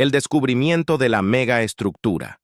El descubrimiento de la megaestructura.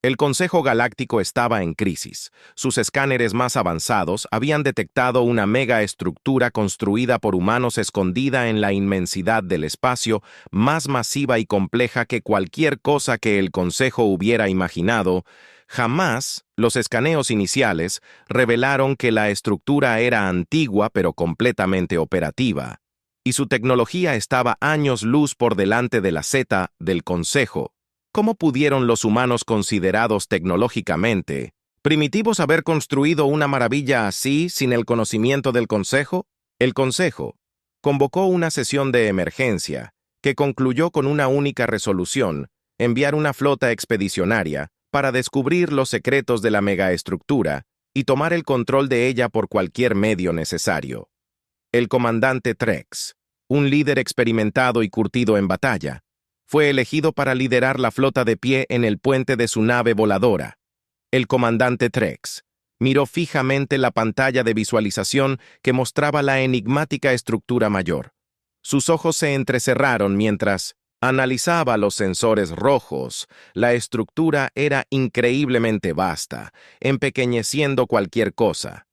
El Consejo Galáctico estaba en crisis. Sus escáneres más avanzados habían detectado una megaestructura construida por humanos escondida en la inmensidad del espacio, más masiva y compleja que cualquier cosa que el Consejo hubiera imaginado. Jamás, los escaneos iniciales revelaron que la estructura era antigua pero completamente operativa, y su tecnología estaba años luz por delante de la Z del Consejo. ¿Cómo pudieron los humanos considerados tecnológicamente primitivos haber construido una maravilla así sin el conocimiento del Consejo? El Consejo convocó una sesión de emergencia que concluyó con una única resolución: enviar una flota expedicionaria para descubrir los secretos de la megaestructura y tomar el control de ella por cualquier medio necesario. El comandante Trex, un líder experimentado y curtido en batalla, fue elegido para liderar la flota de pie en el puente de su nave voladora. El comandante Trex miró fijamente la pantalla de visualización que mostraba la enigmática estructura mayor. Sus ojos se entrecerraron mientras analizaba los sensores rojos. La estructura era increíblemente vasta, empequeñeciendo cualquier cosa.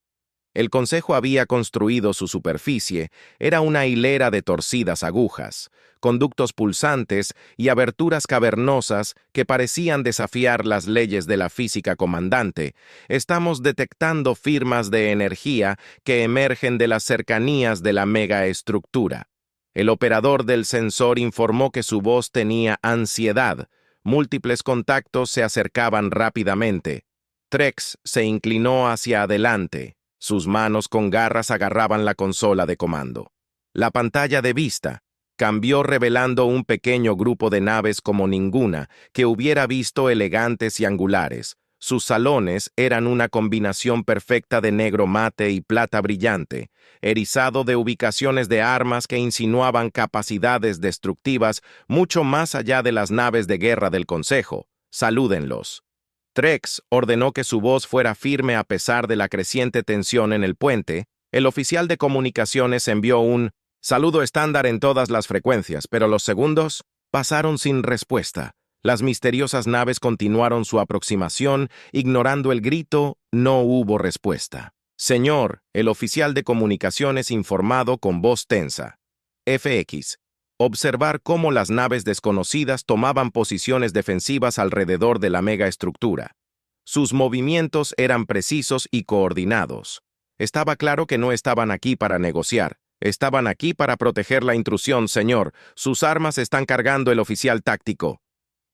El Consejo había construido su superficie, era una hilera de torcidas agujas, conductos pulsantes y aberturas cavernosas que parecían desafiar las leyes de la física. Comandante, estamos detectando firmas de energía que emergen de las cercanías de la megaestructura. El operador del sensor informó que su voz tenía ansiedad. Múltiples contactos se acercaban rápidamente. Trex se inclinó hacia adelante. Sus manos con garras agarraban la consola de comando. La pantalla de vista cambió revelando un pequeño grupo de naves como ninguna que hubiera visto, elegantes y angulares. Sus salones eran una combinación perfecta de negro mate y plata brillante, erizado de ubicaciones de armas que insinuaban capacidades destructivas mucho más allá de las naves de guerra del Consejo. Salúdenlos. Trex ordenó que su voz fuera firme a pesar de la creciente tensión en el puente. El oficial de comunicaciones envió un saludo estándar en todas las frecuencias, pero los segundos pasaron sin respuesta. Las misteriosas naves continuaron su aproximación, ignorando el grito. No hubo respuesta. Señor, el oficial de comunicaciones informado con voz tensa. FX. Observar cómo las naves desconocidas tomaban posiciones defensivas alrededor de la megaestructura. Sus movimientos eran precisos y coordinados. Estaba claro que no estaban aquí para negociar. Estaban aquí para proteger la intrusión, señor. Sus armas están cargando. El oficial táctico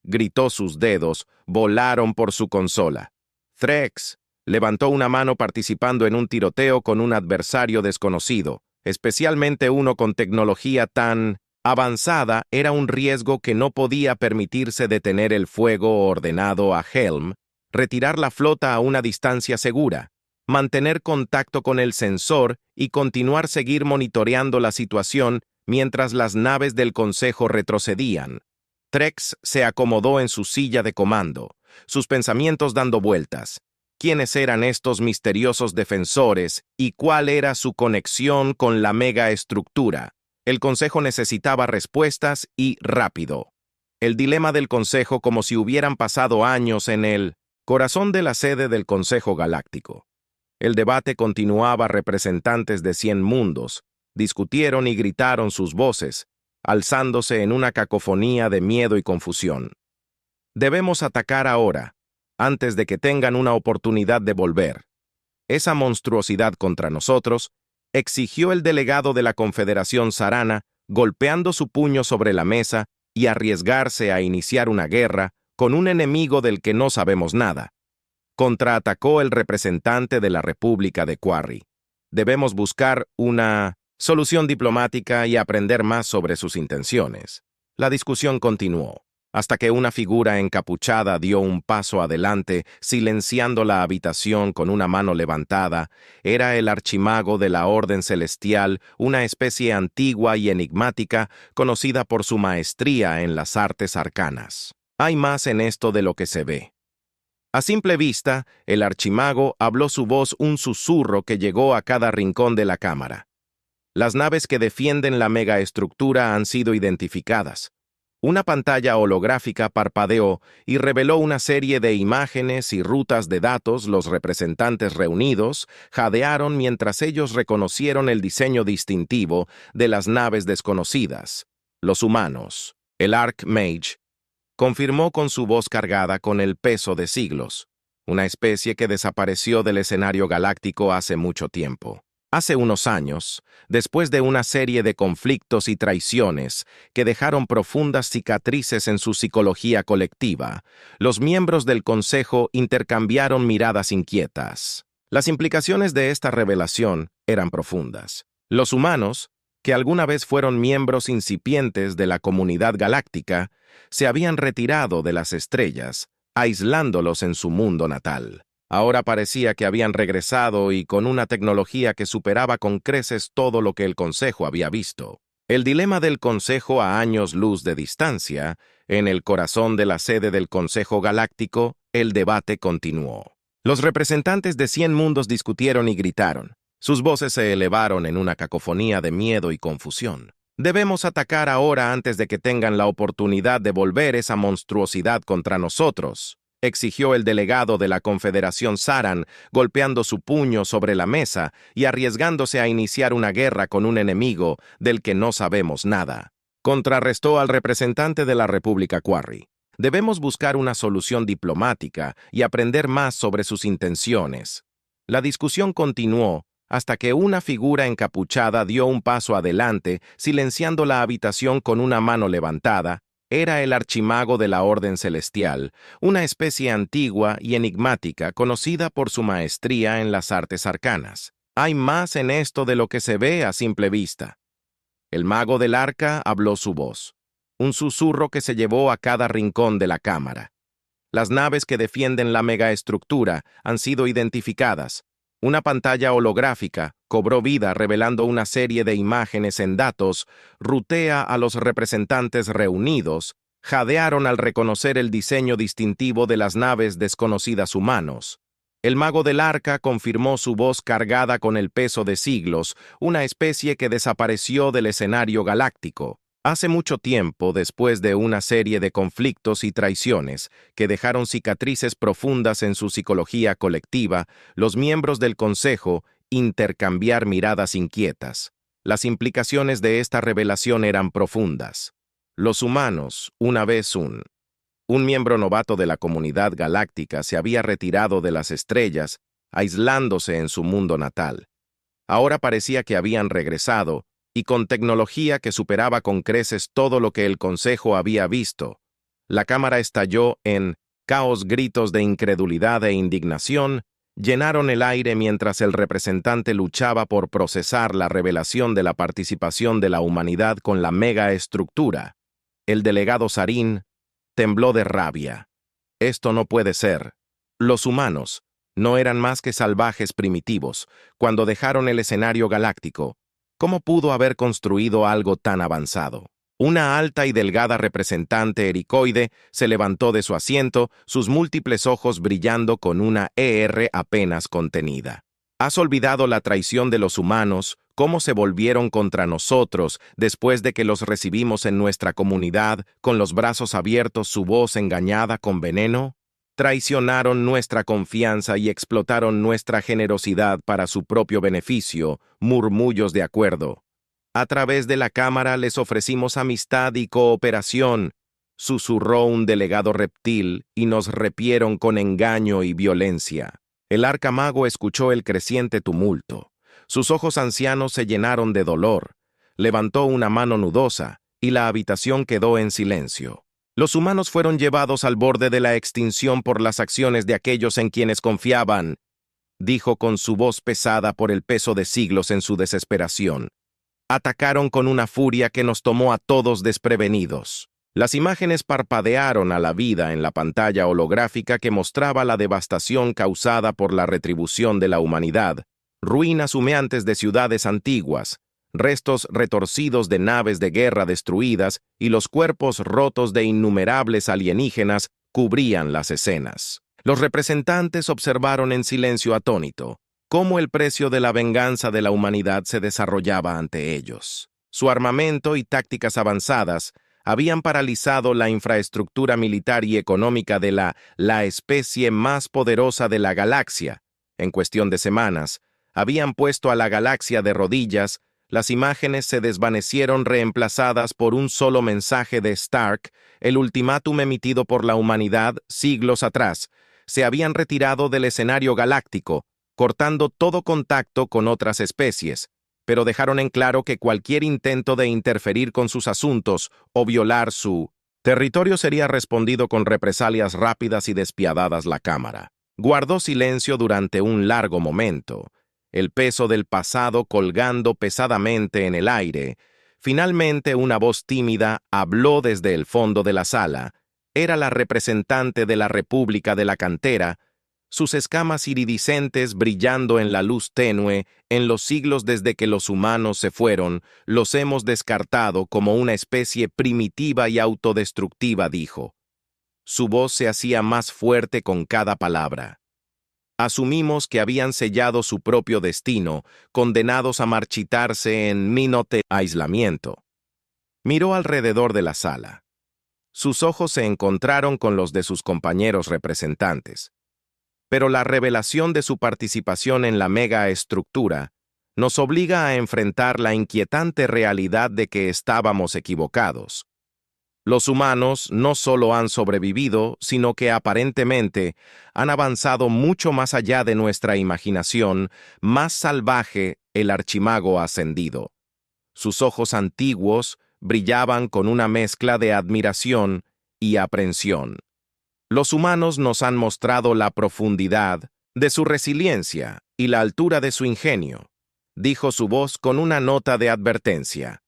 gritó. Sus dedos volaron por su consola. Trex levantó una mano participando en un tiroteo con un adversario desconocido, especialmente uno con tecnología tan avanzada. Era un riesgo que no podía permitirse. Detener el fuego ordenado a Helm, retirar la flota a una distancia segura, mantener contacto con el sensor y continuar seguir monitoreando la situación mientras las naves del Consejo retrocedían. Trex se acomodó en su silla de comando, sus pensamientos dando vueltas. ¿Quiénes eran estos misteriosos defensores y cuál era su conexión con la megaestructura? El Consejo necesitaba respuestas y rápido. El dilema del Consejo, como si hubieran pasado años en el corazón de la sede del Consejo Galáctico. El debate continuaba. Representantes de 100 mundos discutieron y gritaron, sus voces alzándose en una cacofonía de miedo y confusión. Debemos atacar ahora, antes de que tengan una oportunidad de volver. Esa monstruosidad contra nosotros, exigió el delegado de la Confederación Sarana, golpeando su puño sobre la mesa, y arriesgarse a iniciar una guerra con un enemigo del que no sabemos nada. Contraatacó el representante de la República de Quarry. Debemos buscar una solución diplomática y aprender más sobre sus intenciones. La discusión continuó, hasta que una figura encapuchada dio un paso adelante, silenciando la habitación con una mano levantada. Era el archimago de la Orden Celestial, una especie antigua y enigmática, conocida por su maestría en las artes arcanas. Hay más en esto de lo que se ve. A simple vista, el archimago habló, su voz un susurro que llegó a cada rincón de la cámara. Las naves que defienden la megaestructura han sido identificadas. Una pantalla holográfica parpadeó y reveló una serie de imágenes y rutas de datos. Los representantes reunidos jadearon mientras ellos reconocieron el diseño distintivo de las naves desconocidas. Los humanos. El Archmage confirmó con su voz cargada con el peso de siglos, una especie que desapareció del escenario galáctico hace mucho tiempo. Hace unos años, después de una serie de conflictos y traiciones que dejaron profundas cicatrices en su psicología colectiva, los miembros del Consejo intercambiaron miradas inquietas. Las implicaciones de esta revelación eran profundas. Los humanos, que alguna vez fueron miembros incipientes de la comunidad galáctica, se habían retirado de las estrellas, aislándolos en su mundo natal. Ahora parecía que habían regresado y con una tecnología que superaba con creces todo lo que el Consejo había visto. El dilema del Consejo a años luz de distancia, en el corazón de la sede del Consejo Galáctico, el debate continuó. Los representantes de 100 mundos discutieron y gritaron. Sus voces se elevaron en una cacofonía de miedo y confusión. Debemos atacar ahora antes de que tengan la oportunidad de volver esa monstruosidad contra nosotros, exigió el delegado de la Confederación Saran, golpeando su puño sobre la mesa y arriesgándose a iniciar una guerra con un enemigo del que no sabemos nada. Contrarrestó al representante de la República Quarry. Debemos buscar una solución diplomática y aprender más sobre sus intenciones. La discusión continuó hasta que una figura encapuchada dio un paso adelante, silenciando la habitación con una mano levantada. Era el archimago de la Orden Celestial, una especie antigua y enigmática conocida por su maestría en las artes arcanas. Hay más en esto de lo que se ve a simple vista. El mago del arca habló su voz, un susurro que se llevó a cada rincón de la cámara. Las naves que defienden la megaestructura han sido identificadas. Una pantalla holográfica cobró vida revelando una serie de imágenes en datos, rutea a los representantes reunidos, jadearon al reconocer el diseño distintivo de las naves desconocidas humanos. El mago del arca confirmó su voz cargada con el peso de siglos, una especie que desapareció del escenario galáctico. Hace mucho tiempo, después de una serie de conflictos y traiciones que dejaron cicatrices profundas en su psicología colectiva, los miembros del Consejo intercambiar miradas inquietas. Las implicaciones de esta revelación eran profundas. Los humanos, una vez un miembro novato de la comunidad galáctica, se había retirado de las estrellas, aislándose en su mundo natal. Ahora parecía que habían regresado, y con tecnología que superaba con creces todo lo que el Consejo había visto. La cámara estalló en caos, gritos de incredulidad e indignación, llenaron el aire mientras el representante luchaba por procesar la revelación de la participación de la humanidad con la megaestructura. El delegado Sarin tembló de rabia. Esto no puede ser. Los humanos no eran más que salvajes primitivos cuando dejaron el escenario galáctico. ¿Cómo pudo haber construido algo tan avanzado? Una alta y delgada representante ericoide se levantó de su asiento, sus múltiples ojos brillando con una apenas contenida. ¿Has olvidado la traición de los humanos, cómo se volvieron contra nosotros después de que los recibimos en nuestra comunidad, con los brazos abiertos, su voz engañada con veneno? Traicionaron nuestra confianza y explotaron nuestra generosidad para su propio beneficio, murmullos de acuerdo. A través de la cámara les ofrecimos amistad y cooperación, susurró un delegado reptil, y nos repieron con engaño y violencia. El arcamago escuchó el creciente tumulto. Sus ojos ancianos se llenaron de dolor. Levantó una mano nudosa, y la habitación quedó en silencio. Los humanos fueron llevados al borde de la extinción por las acciones de aquellos en quienes confiaban, dijo con su voz pesada por el peso de siglos en su desesperación. Atacaron con una furia que nos tomó a todos desprevenidos. Las imágenes parpadearon a la vida en la pantalla holográfica que mostraba la devastación causada por la retribución de la humanidad, ruinas humeantes de ciudades antiguas, restos retorcidos de naves de guerra destruidas y los cuerpos rotos de innumerables alienígenas cubrían las escenas. Los representantes observaron en silencio atónito cómo el precio de la venganza de la humanidad se desarrollaba ante ellos. Su armamento y tácticas avanzadas habían paralizado la infraestructura militar y económica de la especie más poderosa de la galaxia. En cuestión de semanas, habían puesto a la galaxia de rodillas. Las imágenes se desvanecieron reemplazadas por un solo mensaje de Stark, el ultimátum emitido por la humanidad siglos atrás. Se habían retirado del escenario galáctico, cortando todo contacto con otras especies, pero dejaron en claro que cualquier intento de interferir con sus asuntos o violar su territorio sería respondido con represalias rápidas y despiadadas. La cámara guardó silencio durante un largo momento, el peso del pasado colgando pesadamente en el aire. Finalmente, una voz tímida habló desde el fondo de la sala. Era la representante de la República de la Cantera, sus escamas iridiscentes brillando en la luz tenue. En los siglos desde que los humanos se fueron, los hemos descartado como una especie primitiva y autodestructiva, dijo. Su voz se hacía más fuerte con cada palabra. Asumimos que habían sellado su propio destino, condenados a marchitarse en minote aislamiento. Miró alrededor de la sala. Sus ojos se encontraron con los de sus compañeros representantes. Pero la revelación de su participación en la megaestructura nos obliga a enfrentar la inquietante realidad de que estábamos equivocados. Los humanos no solo han sobrevivido, sino que aparentemente han avanzado mucho más allá de nuestra imaginación, más salvaje el archimago ascendido. Sus ojos antiguos brillaban con una mezcla de admiración y aprensión. Los humanos nos han mostrado la profundidad de su resiliencia y la altura de su ingenio, dijo su voz con una nota de advertencia.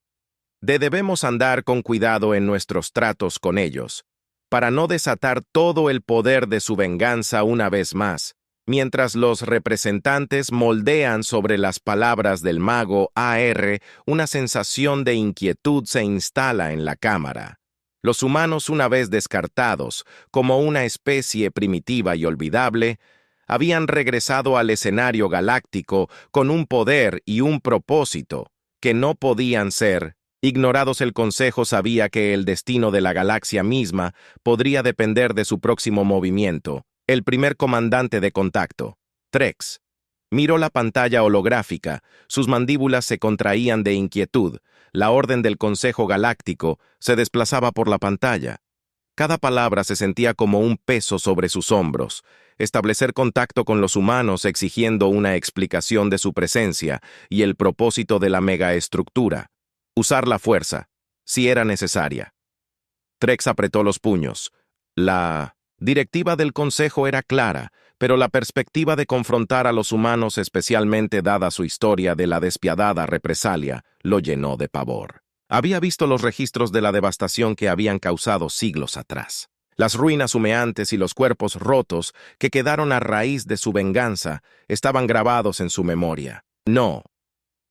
Debemos andar con cuidado en nuestros tratos con ellos, para no desatar todo el poder de su venganza una vez más, mientras los representantes moldean sobre las palabras del mago AR. Una sensación de inquietud se instala en la cámara. Los humanos, una vez descartados como una especie primitiva y olvidable, habían regresado al escenario galáctico con un poder y un propósito que no podían ser ignorados. El Consejo sabía que el destino de la galaxia misma podría depender de su próximo movimiento. El primer comandante de contacto, Trex, miró la pantalla holográfica. Sus mandíbulas se contraían de inquietud. La orden del Consejo Galáctico se desplazaba por la pantalla. Cada palabra se sentía como un peso sobre sus hombros. Establecer contacto con los humanos exigiendo una explicación de su presencia y el propósito de la megaestructura. Usar la fuerza, si era necesaria. Trex apretó los puños. La directiva del Consejo era clara, pero la perspectiva de confrontar a los humanos, especialmente dada su historia de la despiadada represalia, lo llenó de pavor. Había visto los registros de la devastación que habían causado siglos atrás. Las ruinas humeantes y los cuerpos rotos que quedaron a raíz de su venganza estaban grabados en su memoria. No.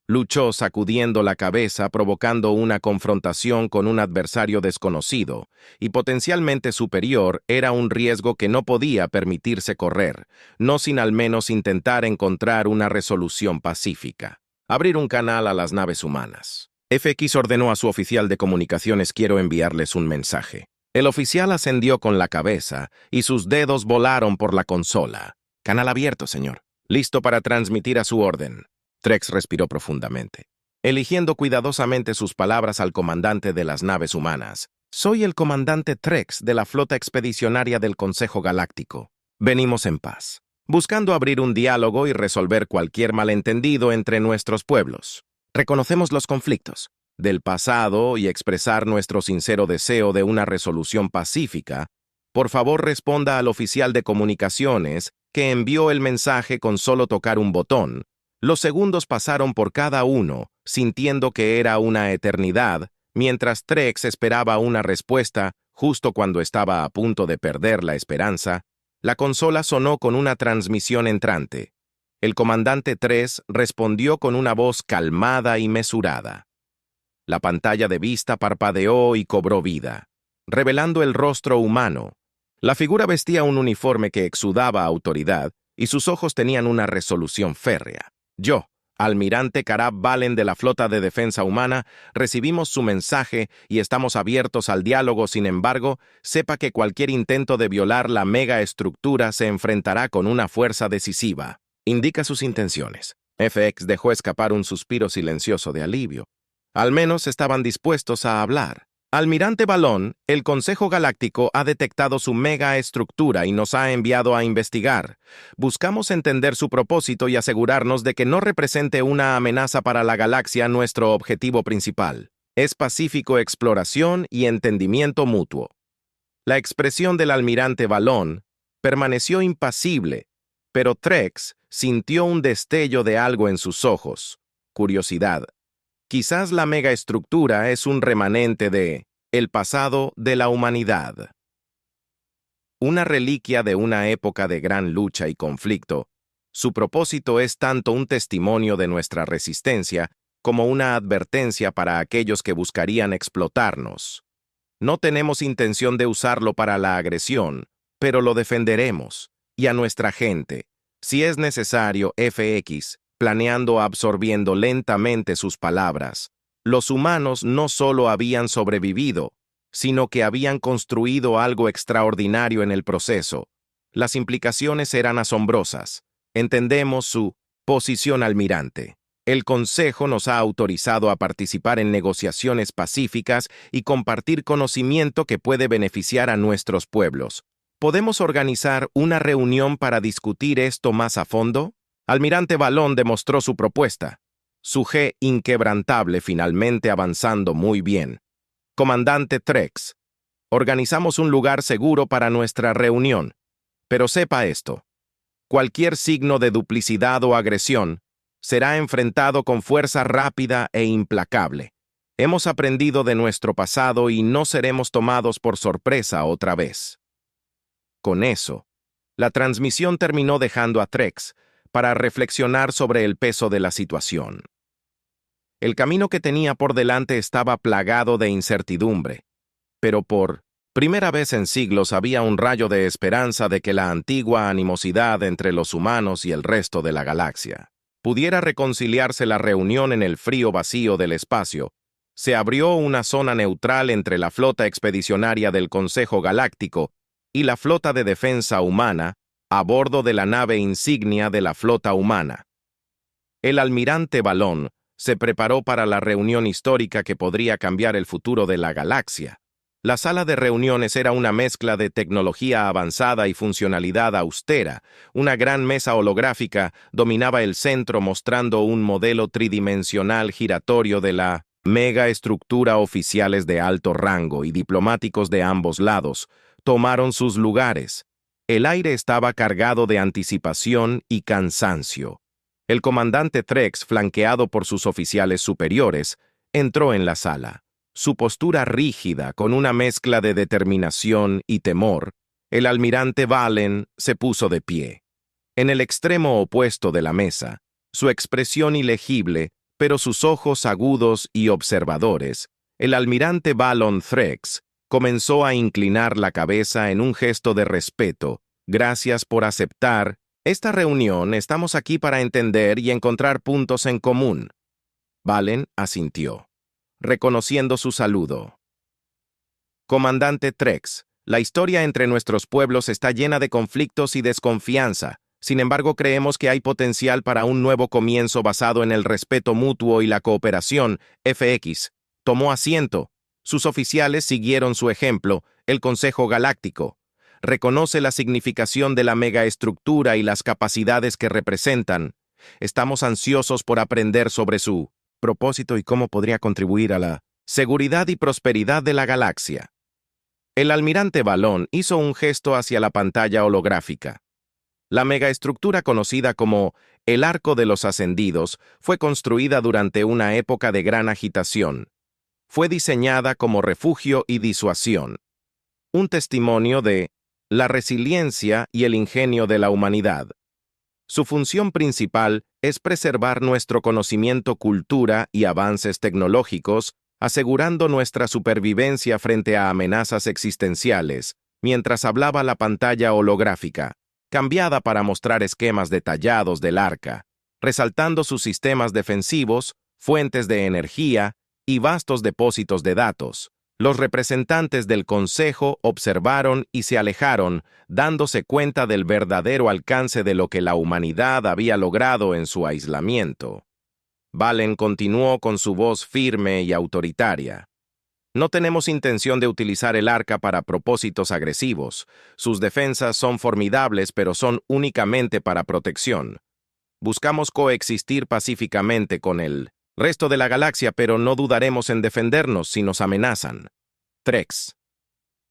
Luchó sacudiendo la cabeza, provocando una confrontación con un adversario desconocido y potencialmente superior. Era un riesgo que no podía permitirse correr, no sin al menos intentar encontrar una resolución pacífica. Abrir un canal a las naves humanas. FX ordenó a su oficial de comunicaciones: quiero enviarles un mensaje. El oficial asendió con la cabeza y sus dedos volaron por la consola. Canal abierto, señor. Listo para transmitir a su orden. Trex respiró profundamente, eligiendo cuidadosamente sus palabras al comandante de las naves humanas. Soy el comandante Trex de la flota expedicionaria del Consejo Galáctico. Venimos en paz, buscando abrir un diálogo y resolver cualquier malentendido entre nuestros pueblos. Reconocemos los conflictos del pasado y expresar nuestro sincero deseo de una resolución pacífica. Por favor, responda al oficial de comunicaciones que envió el mensaje con solo tocar un botón. Los segundos pasaron por cada uno, sintiendo que era una eternidad, mientras Trex esperaba una respuesta. Justo cuando estaba a punto de perder la esperanza, la consola sonó con una transmisión entrante. El comandante 3 respondió con una voz calmada y mesurada. La pantalla de vista parpadeó y cobró vida, revelando el rostro humano. La figura vestía un uniforme que exudaba autoridad y sus ojos tenían una resolución férrea. Yo, Almirante Karab Valen de la Flota de Defensa Humana, recibimos su mensaje y estamos abiertos al diálogo. Sin embargo, sepa que cualquier intento de violar la megaestructura se enfrentará con una fuerza decisiva. Indica sus intenciones. FX dejó escapar un suspiro silencioso de alivio. Al menos estaban dispuestos a hablar. Almirante Balón, el Consejo Galáctico ha detectado su megaestructura y nos ha enviado a investigar. Buscamos entender su propósito y asegurarnos de que no represente una amenaza para la galaxia. Nuestro objetivo principal es pacífico, exploración y entendimiento mutuo. La expresión del almirante Balón permaneció impasible, pero Trex sintió un destello de algo en sus ojos. Curiosidad. Quizás la megaestructura es un remanente de el pasado de la humanidad. Una reliquia de una época de gran lucha y conflicto. Su propósito es tanto un testimonio de nuestra resistencia como una advertencia para aquellos que buscarían explotarnos. No tenemos intención de usarlo para la agresión, pero lo defenderemos, y a nuestra gente, si es necesario. FX, planeando absorbiendo lentamente sus palabras. Los humanos no solo habían sobrevivido, sino que habían construido algo extraordinario en el proceso. Las implicaciones eran asombrosas. Entendemos su posición, almirante. El Consejo nos ha autorizado a participar en negociaciones pacíficas y compartir conocimiento que puede beneficiar a nuestros pueblos. ¿Podemos organizar una reunión para discutir esto más a fondo? Almirante Balón demostró su propuesta. Su G inquebrantable finalmente avanzando muy bien. Comandante Trex, organizamos un lugar seguro para nuestra reunión. Pero sepa esto. Cualquier signo de duplicidad o agresión será enfrentado con fuerza rápida e implacable. Hemos aprendido de nuestro pasado y no seremos tomados por sorpresa otra vez. Con eso, la transmisión terminó dejando a Trex para reflexionar sobre el peso de la situación. El camino que tenía por delante estaba plagado de incertidumbre, pero por primera vez en siglos había un rayo de esperanza de que la antigua animosidad entre los humanos y el resto de la galaxia pudiera reconciliarse. La reunión en el frío vacío del espacio. Se abrió una zona neutral entre la flota expedicionaria del Consejo Galáctico y la flota de defensa humana, a bordo de la nave insignia de la flota humana. El almirante Balón se preparó para la reunión histórica que podría cambiar el futuro de la galaxia. La sala de reuniones era una mezcla de tecnología avanzada y funcionalidad austera. Una gran mesa holográfica dominaba el centro, mostrando un modelo tridimensional giratorio de la megaestructura. Oficiales de alto rango y diplomáticos de ambos lados tomaron sus lugares. El aire estaba cargado de anticipación y cansancio. El comandante Trex, flanqueado por sus oficiales superiores, entró en la sala. Su postura rígida, con una mezcla de determinación y temor. El almirante Valen se puso de pie. En el extremo opuesto de la mesa, su expresión ilegible, pero sus ojos agudos y observadores, el almirante Balon Trex comenzó a inclinar la cabeza en un gesto de respeto. Gracias por aceptar esta reunión. Estamos aquí para entender y encontrar puntos en común. Valen asintió, reconociendo su saludo. Comandante Trex, la historia entre nuestros pueblos está llena de conflictos y desconfianza. Sin embargo, creemos que hay potencial para un nuevo comienzo basado en el respeto mutuo y la cooperación. FX tomó asiento. Sus oficiales siguieron su ejemplo. El Consejo Galáctico reconoce la significación de la megaestructura y las capacidades que representan. Estamos ansiosos por aprender sobre su propósito y cómo podría contribuir a la seguridad y prosperidad de la galaxia. El almirante Balón hizo un gesto hacia la pantalla holográfica. La megaestructura, conocida como el Arco de los Ascendidos, fue construida durante una época de gran agitación. Fue diseñada como refugio y disuasión. Un testimonio de la resiliencia y el ingenio de la humanidad. Su función principal es preservar nuestro conocimiento, cultura y avances tecnológicos, asegurando nuestra supervivencia frente a amenazas existenciales. Mientras hablaba, la pantalla holográfica, cambiada para mostrar esquemas detallados del arca, resaltando sus sistemas defensivos, fuentes de energía y vastos depósitos de datos. Los representantes del Consejo observaron y se alejaron, dándose cuenta del verdadero alcance de lo que la humanidad había logrado en su aislamiento. Valen continuó con su voz firme y autoritaria. No tenemos intención de utilizar el arca para propósitos agresivos. Sus defensas son formidables, pero son únicamente para protección. Buscamos coexistir pacíficamente con el resto de la galaxia, pero no dudaremos en defendernos si nos amenazan. Trex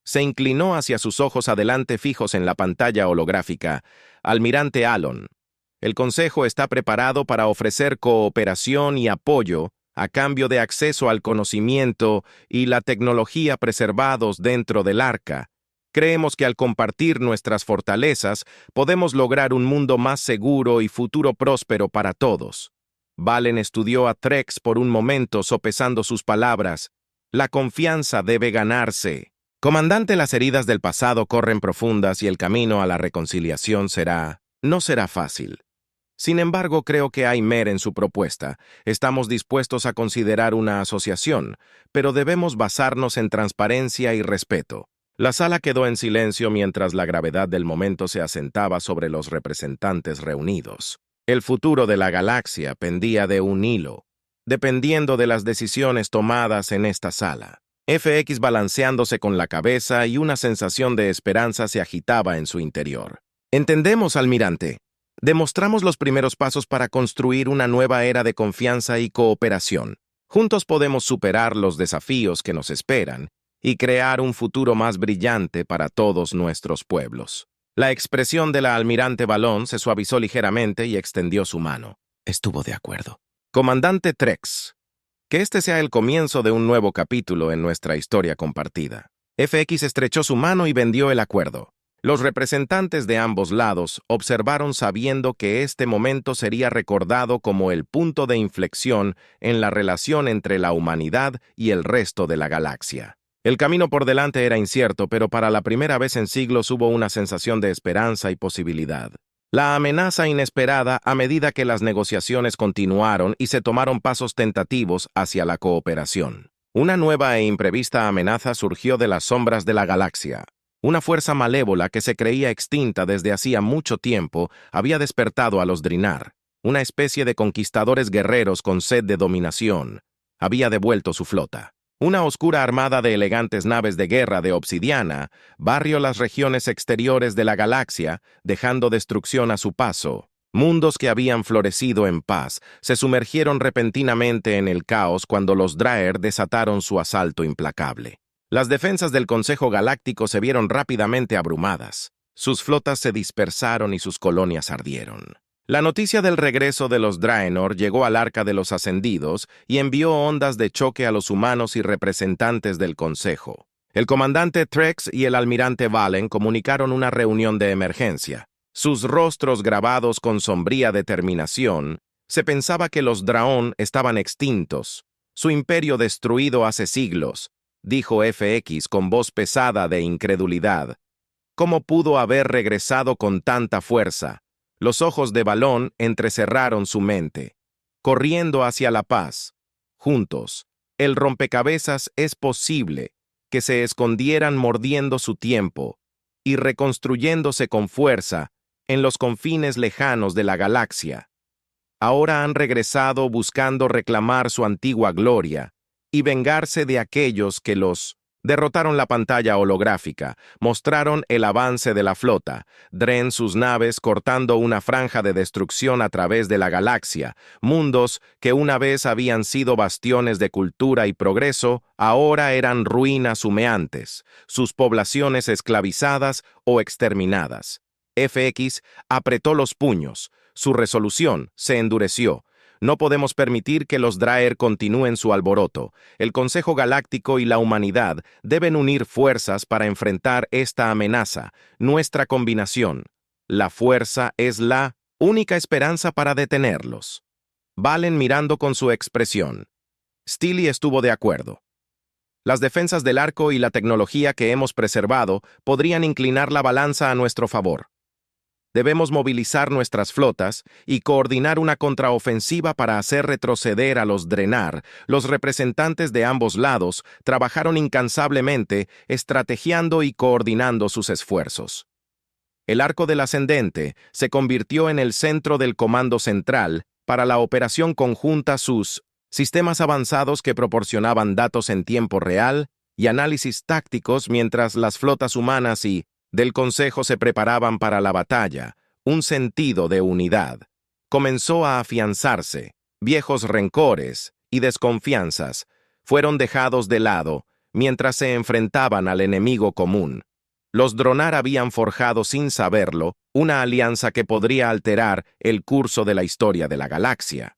se inclinó hacia sus ojos adelante fijos en la pantalla holográfica. Almirante Alon, el Consejo está preparado para ofrecer cooperación y apoyo a cambio de acceso al conocimiento y la tecnología preservados dentro del arca. Creemos que al compartir nuestras fortalezas podemos lograr un mundo más seguro y futuro próspero para todos. Valen estudió a Trex por un momento sopesando sus palabras. La confianza debe ganarse. Comandante, las heridas del pasado corren profundas y el camino a la reconciliación no será fácil. Sin embargo, creo que hay en su propuesta. Estamos dispuestos a considerar una asociación, pero debemos basarnos en transparencia y respeto. La sala quedó en silencio mientras la gravedad del momento se asentaba sobre los representantes reunidos. El futuro de la galaxia pendía de un hilo, dependiendo de las decisiones tomadas en esta sala. FX balanceándose con la cabeza y una sensación de esperanza se agitaba en su interior. Entendemos, almirante. Demostramos los primeros pasos para construir una nueva era de confianza y cooperación. Juntos podemos superar los desafíos que nos esperan y crear un futuro más brillante para todos nuestros pueblos. La expresión de la almirante Valón se suavizó ligeramente y extendió su mano. Estuvo de acuerdo. Comandante Trex, que este sea el comienzo de un nuevo capítulo en nuestra historia compartida. FX estrechó su mano y vendió el acuerdo. Los representantes de ambos lados observaron sabiendo que este momento sería recordado como el punto de inflexión en la relación entre la humanidad y el resto de la galaxia. El camino por delante era incierto, pero para la primera vez en siglos hubo una sensación de esperanza y posibilidad. La amenaza inesperada a medida que las negociaciones continuaron y se tomaron pasos tentativos hacia la cooperación. Una nueva e imprevista amenaza surgió de las sombras de la galaxia. Una fuerza malévola que se creía extinta desde hacía mucho tiempo había despertado a los Drinar. Una especie de conquistadores guerreros con sed de dominación había devuelto su flota. Una oscura armada de elegantes naves de guerra de obsidiana barrió las regiones exteriores de la galaxia, dejando destrucción a su paso. Mundos que habían florecido en paz se sumergieron repentinamente en el caos cuando los Draer desataron su asalto implacable. Las defensas del Consejo Galáctico se vieron rápidamente abrumadas. Sus flotas se dispersaron y sus colonias ardieron. La noticia del regreso de los Draenor llegó al Arca de los Ascendidos y envió ondas de choque a los humanos y representantes del Consejo. El comandante Trex y el almirante Valen comunicaron una reunión de emergencia. Sus rostros grabados con sombría determinación, se pensaba que los Draon estaban extintos, su imperio destruido hace siglos, dijo FX con voz pesada de incredulidad. ¿Cómo pudo haber regresado con tanta fuerza? Los ojos de Valón entrecerraron su mente. Corriendo hacia la paz. Juntos, el rompecabezas es posible que se escondieran mordiendo su tiempo y reconstruyéndose con fuerza en los confines lejanos de la galaxia. Ahora han regresado buscando reclamar su antigua gloria y vengarse de aquellos que los derrotaron. La pantalla holográfica mostraron el avance de la flota, Dren sus naves cortando una franja de destrucción a través de la galaxia. Mundos que una vez habían sido bastiones de cultura y progreso, ahora eran ruinas humeantes, sus poblaciones esclavizadas o exterminadas. FX apretó los puños, su resolución se endureció. No podemos permitir que los Draer continúen su alboroto. El Consejo Galáctico y la humanidad deben unir fuerzas para enfrentar esta amenaza. Nuestra combinación. La fuerza es la única esperanza para detenerlos. Valen mirando con su expresión. Steely estuvo de acuerdo. Las defensas del arco y la tecnología que hemos preservado podrían inclinar la balanza a nuestro favor. Debemos movilizar nuestras flotas y coordinar una contraofensiva para hacer retroceder a los Drenar. Los representantes de ambos lados trabajaron incansablemente, estrategiando y coordinando sus esfuerzos. El Arco del Ascendente se convirtió en el centro del Comando Central para la operación conjunta. Sus sistemas avanzados que proporcionaban datos en tiempo real y análisis tácticos mientras las flotas humanas y del Consejo se preparaban para la batalla. Un sentido de unidad comenzó a afianzarse. Viejos rencores y desconfianzas fueron dejados de lado mientras se enfrentaban al enemigo común. Los Drenar habían forjado sin saberlo una alianza que podría alterar el curso de la historia de la galaxia.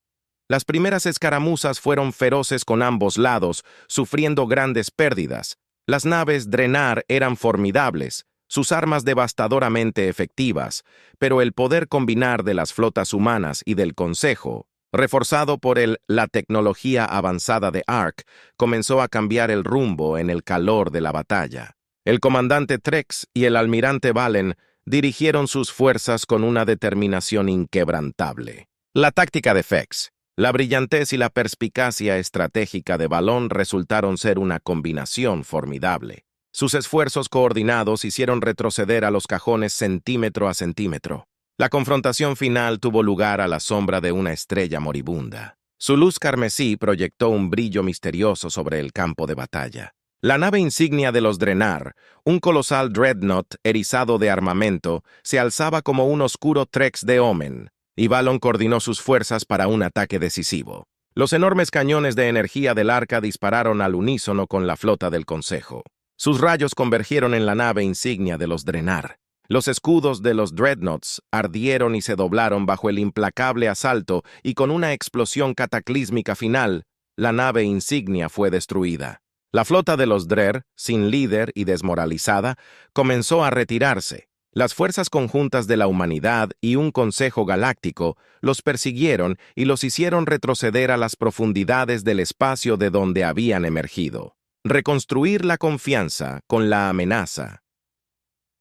Las primeras escaramuzas fueron feroces con ambos lados, sufriendo grandes pérdidas. Las naves Drenar eran formidables, sus armas devastadoramente efectivas, pero el poder combinar de las flotas humanas y del Consejo, reforzado por la tecnología avanzada de ARC, comenzó a cambiar el rumbo en el calor de la batalla. El comandante Trex y el almirante Valen dirigieron sus fuerzas con una determinación inquebrantable. La táctica de Fex, la brillantez y la perspicacia estratégica de Balón resultaron ser una combinación formidable. Sus esfuerzos coordinados hicieron retroceder a los cajones centímetro a centímetro. La confrontación final tuvo lugar a la sombra de una estrella moribunda. Su luz carmesí proyectó un brillo misterioso sobre el campo de batalla. La nave insignia de los Drenar, un colosal dreadnought erizado de armamento, se alzaba como un oscuro Trex de Omen, y Balon coordinó sus fuerzas para un ataque decisivo. Los enormes cañones de energía del arca dispararon al unísono con la flota del Consejo. Sus rayos convergieron en la nave insignia de los Drenar. Los escudos de los dreadnoughts ardieron y se doblaron bajo el implacable asalto, y con una explosión cataclísmica final, la nave insignia fue destruida. La flota de los Drenar, sin líder y desmoralizada, comenzó a retirarse. Las fuerzas conjuntas de la humanidad y un consejo galáctico los persiguieron y los hicieron retroceder a las profundidades del espacio de donde habían emergido. Reconstruir la confianza con la amenaza.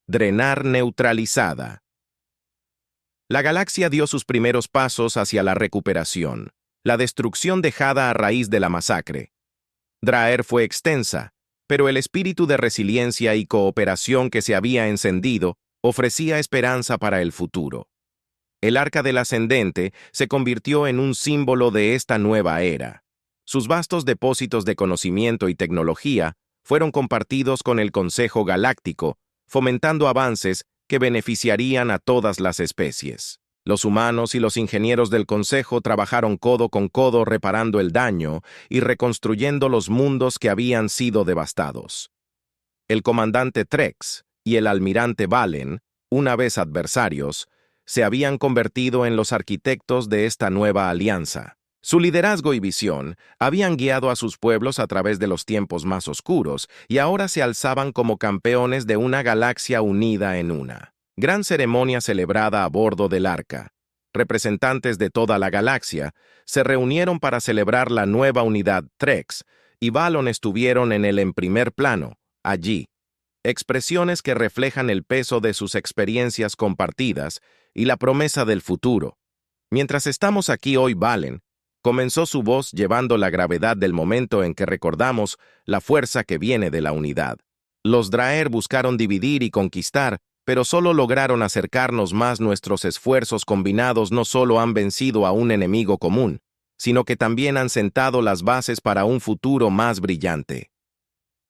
Drenar neutralizada. La galaxia dio sus primeros pasos hacia la recuperación, la destrucción dejada a raíz de la masacre. Draer fue extensa, pero el espíritu de resiliencia y cooperación que se había encendido ofrecía esperanza para el futuro. El Arca del Ascendente se convirtió en un símbolo de esta nueva era. Sus vastos depósitos de conocimiento y tecnología fueron compartidos con el Consejo Galáctico, fomentando avances que beneficiarían a todas las especies. Los humanos y los ingenieros del Consejo trabajaron codo con codo reparando el daño y reconstruyendo los mundos que habían sido devastados. El comandante Trex y el almirante Valen, una vez adversarios, se habían convertido en los arquitectos de esta nueva alianza. Su liderazgo y visión habían guiado a sus pueblos a través de los tiempos más oscuros y ahora se alzaban como campeones de una galaxia unida en una gran ceremonia celebrada a bordo del Arca. Representantes de toda la galaxia se reunieron para celebrar la nueva unidad Trex, y Balon estuvieron en primer plano, allí. Expresiones que reflejan el peso de sus experiencias compartidas y la promesa del futuro. Mientras estamos aquí hoy, Valen, comenzó su voz llevando la gravedad del momento en que recordamos la fuerza que viene de la unidad. Los Draer buscaron dividir y conquistar, pero solo lograron acercarnos más. Nuestros esfuerzos combinados no solo han vencido a un enemigo común, sino que también han sentado las bases para un futuro más brillante.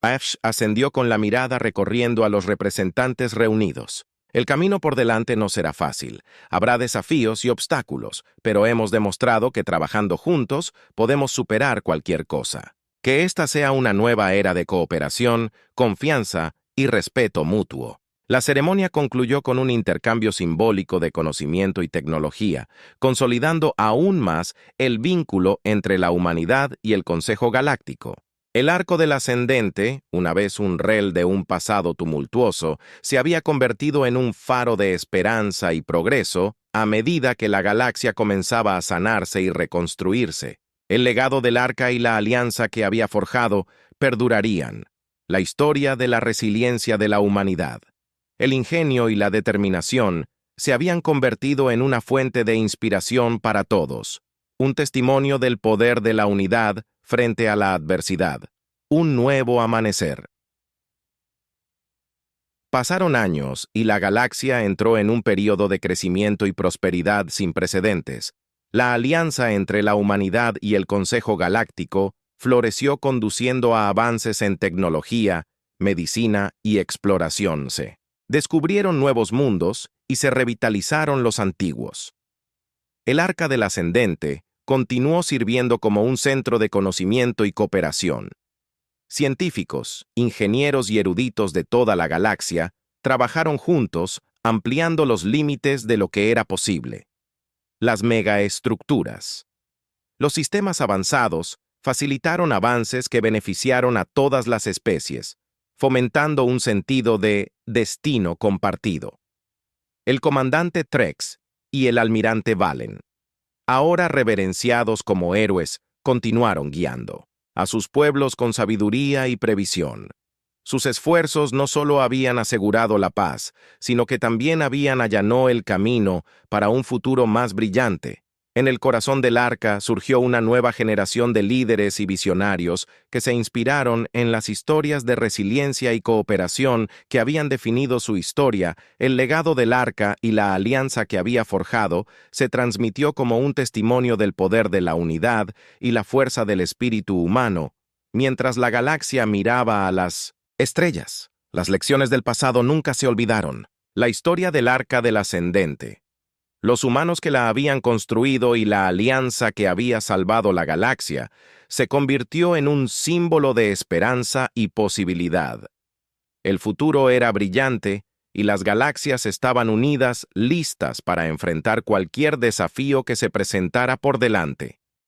Ash ascendió con la mirada recorriendo a los representantes reunidos. El camino por delante no será fácil. Habrá desafíos y obstáculos, pero hemos demostrado que trabajando juntos podemos superar cualquier cosa. Que esta sea una nueva era de cooperación, confianza y respeto mutuo. La ceremonia concluyó con un intercambio simbólico de conocimiento y tecnología, consolidando aún más el vínculo entre la humanidad y el Consejo Galáctico. El Arco del Ascendente, una vez un rel de un pasado tumultuoso, se había convertido en un faro de esperanza y progreso a medida que la galaxia comenzaba a sanarse y reconstruirse. El legado del Arca y la alianza que había forjado perdurarían. La historia de la resiliencia de la humanidad. El ingenio y la determinación se habían convertido en una fuente de inspiración para todos, un testimonio del poder de la unidad frente a la adversidad, un nuevo amanecer. Pasaron años y la galaxia entró en un período de crecimiento y prosperidad sin precedentes. La alianza entre la humanidad y el Consejo Galáctico floreció conduciendo a avances en tecnología, medicina y exploración. Se descubrieron nuevos mundos y se revitalizaron los antiguos. El Arca del Ascendente continuó sirviendo como un centro de conocimiento y cooperación. Científicos, ingenieros y eruditos de toda la galaxia trabajaron juntos, ampliando los límites de lo que era posible. Las megaestructuras. Los sistemas avanzados facilitaron avances que beneficiaron a todas las especies, fomentando un sentido de destino compartido. El comandante Trex y el almirante Valen, ahora reverenciados como héroes, continuaron guiando a sus pueblos con sabiduría y previsión. Sus esfuerzos no solo habían asegurado la paz, sino que también habían allanado el camino para un futuro más brillante. En el corazón del Arca surgió una nueva generación de líderes y visionarios que se inspiraron en las historias de resiliencia y cooperación que habían definido su historia. El legado del Arca y la alianza que había forjado se transmitió como un testimonio del poder de la unidad y la fuerza del espíritu humano, mientras la galaxia miraba a las estrellas. Las lecciones del pasado nunca se olvidaron. La historia del Arca del Ascendente, los humanos que la habían construido y la alianza que había salvado la galaxia, se convirtió en un símbolo de esperanza y posibilidad. El futuro era brillante y las galaxias estaban unidas, listas para enfrentar cualquier desafío que se presentara por delante.